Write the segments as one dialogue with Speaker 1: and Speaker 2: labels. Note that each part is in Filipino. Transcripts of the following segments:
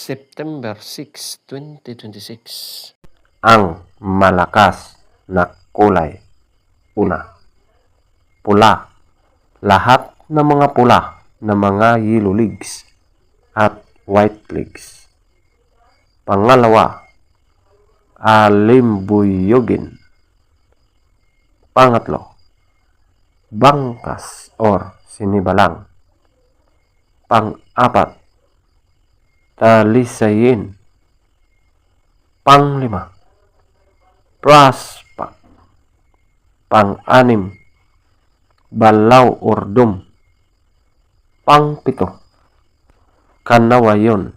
Speaker 1: September 6, 2026.
Speaker 2: Ang malakas na kulay. Una, pula. Lahat ng mga pula na mga yellow legs at white legs. Pangalawa, alimbuyogin. Pangatlo, bangkas or sinibalang. Pang-apat, talisayin. Panglima, praspa. Pang-anim, balaw or dum. Pang-pito, kanawayon.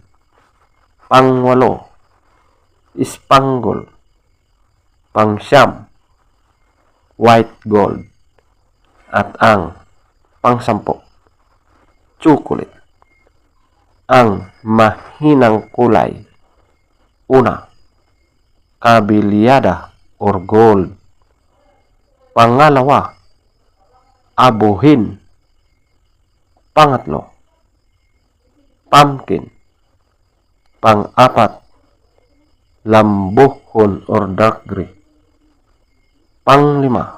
Speaker 2: Pang-walo, ispanggol. Pang-siyam, white gold. At ang pang-sampo, chocolate. Ang mahinang kulay. Una, kabilyada or gold. Pangalawa, abuhin. Pangatlo, pumpkin. Pang-apat, lambuhon or dark gray. Panglima,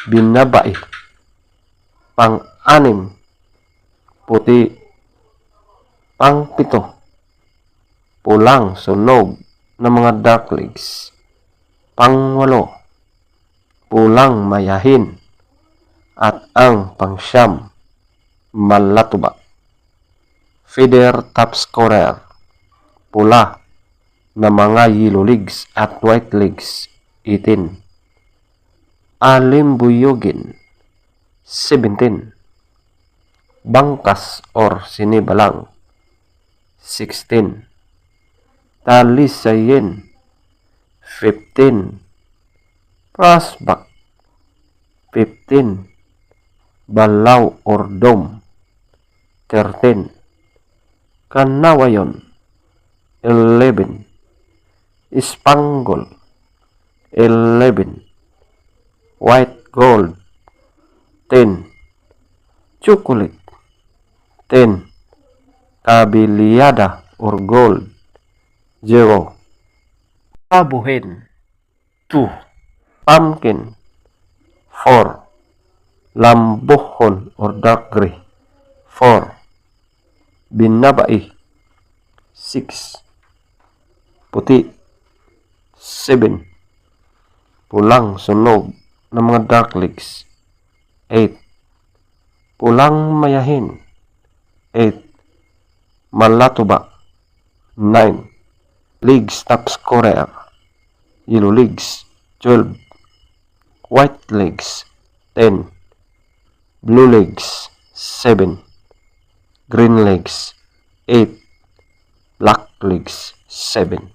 Speaker 2: binabai. Pang-anim, puti. Pang-pito, pulang sunog ng mga dark legs. Pang-walo, pulang mayahin. At ang pang-siyam, malatuba. Feather top scorer, pula na mga yellow legs at white legs, 18. Alimbuyogin, 17. Bangkas or sinibalang, 16. Talisayin, 15. Prospect, 15. Balaw or dome, 13. Kanawayon, 11. Ispanggol, 11. White gold, 10. Chocolate, 10. Kabilyada or gold, 0. Abuhin, 2. Pumpkin, 4. Lambuhon or dark gray, 4. Binabai, 6. Puti, 7. Pulang sunog ng mga dark legs, 8. Pulang mayahin, 8. Malatuba, 9. Legs top scorer, yellow legs, 12. White legs, 10. Blue legs, 7. Green legs, 8. Black legs, 7.